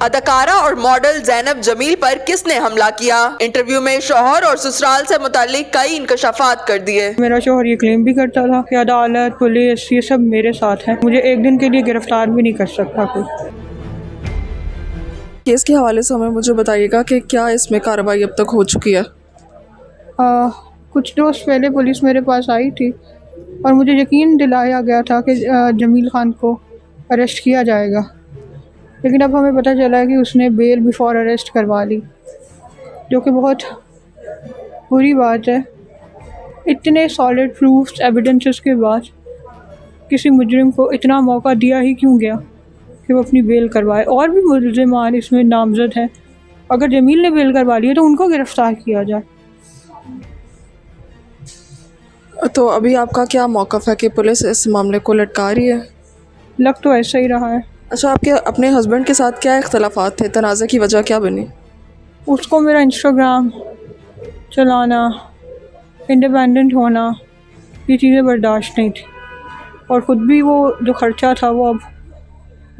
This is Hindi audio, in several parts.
अदाकारा और मॉडल ज़ैनब जमील पर किसने हमला किया? इंटरव्यू में शौहर और ससुराल से मुताल्लिक कई इंकशाफात कर दिए। मेरा शौहर ये क्लेम भी करता था कि अदालत, पुलिस ये सब मेरे साथ है, मुझे एक दिन के लिए गिरफ्तार भी नहीं कर सकता कोई। केस के हवाले से हमें मुझे बताइएगा कि क्या इसमें कार्रवाई अब तक हो चुकी है? कुछ रोज़ पहले पुलिस मेरे पास आई थी और मुझे यकीन दिलाया गया था कि जमील खान को अरेस्ट किया जाएगा, लेकिन अब हमें पता चला है कि उसने बेल बिफोर अरेस्ट करवा ली, जो कि बहुत बुरी बात है। इतने सॉलिड प्रूफ्स, एविडेंसेस के बाद किसी मुजरिम को इतना मौका दिया ही क्यों गया कि वो अपनी बेल करवाए? और भी मुलज़िमान इसमें नामज़द हैं, अगर जमील ने बेल करवा ली है तो उनको गिरफ़्तार किया जाए। तो अभी आपका क्या मौक़िफ़ है कि पुलिस इस मामले को लटका रही है? लग तो ऐसा ही रहा है। अच्छा, आपके अपने हस्बैंड के साथ क्या इख्तलाफात थे? तनाज़े की वजह क्या बनी? उसको मेरा इंस्टाग्राम चलाना, इंडिपेंडेंट होना, ये चीज़ें बर्दाश्त नहीं थी, और ख़ुद भी वो जो ख़र्चा था वो अब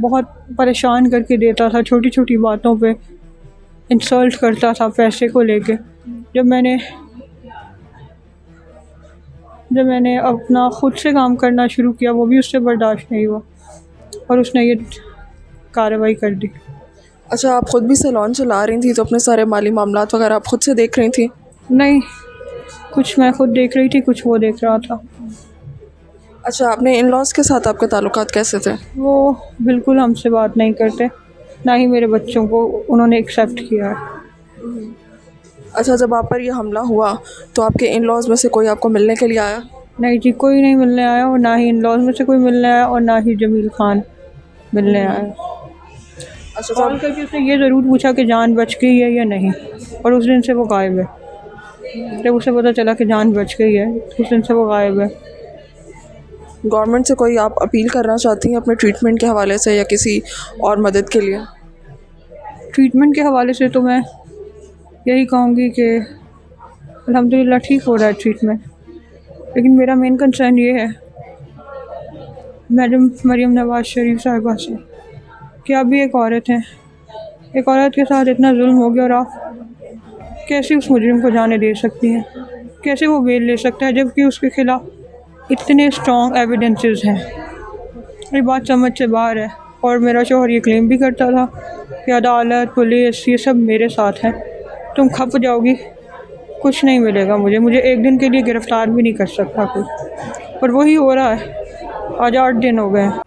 बहुत परेशान करके देता था। छोटी छोटी बातों पे इंसल्ट करता था पैसे को लेके। जब मैंने अपना ख़ुद से काम करना शुरू किया, वो भी उससे बर्दाश्त नहीं हुआ और उसने ये कार्रवाई कर दी। अच्छा, आप ख़ुद भी सैलून चला रही थी, तो अपने सारे माली मामलात वगैरह आप ख़ुद से देख रही थी? नहीं, कुछ मैं ख़ुद देख रही थी, कुछ वो देख रहा था। अच्छा, अपने इन लॉज़ के साथ आपके ताल्लुकात कैसे थे? वो बिल्कुल हमसे बात नहीं करते, ना ही मेरे बच्चों को उन्होंने एक्सेप्ट किया है। अच्छा, जब आप पर यह हमला हुआ तो आपके इन लॉज़ में से कोई आपको मिलने के लिए आया? नहीं जी, कोई नहीं मिलने आया, और ना ही इन लॉज में से कोई मिलने आया, और ना ही जमील खान मिलने आया। अच्छा, कॉल करके उसने ये ज़रूर पूछा कि जान बच गई है या नहीं, और उस दिन से वो गायब है। जब उसे पता चला कि जान बच गई है, उस दिन से वो गायब है। गवर्नमेंट से कोई आप अपील करना चाहती हैं अपने ट्रीटमेंट के हवाले से या किसी और मदद के लिए? ट्रीटमेंट के हवाले से तो मैं यही कहूँगी कि अल्हम्दुलिल्लाह ठीक हो रहा है ट्रीटमेंट, लेकिन मेरा मेन कंसर्न ये है मैडम मरियम नवाज़ शरीफ साहिबा से कि आप भी एक औरत हैं, एक औरत के साथ इतना जुल्म हो गया और आप कैसे उस मुजरिम को जाने दे सकती हैं? कैसे वो बेल ले सकता है जबकि उसके ख़िलाफ़ इतने स्ट्रॉन्ग एविडेंसेस हैं? ये बात समझ से बाहर है। और मेरा शौहर ये क्लेम भी करता था कि अदालत, पुलिस ये सब मेरे साथ है, तुम खप जाओगी, कुछ नहीं मिलेगा मुझे एक दिन के लिए गिरफ़्तार भी नहीं कर सकता कोई। और वही हो रहा है, आज 8 दिन हो गए हैं।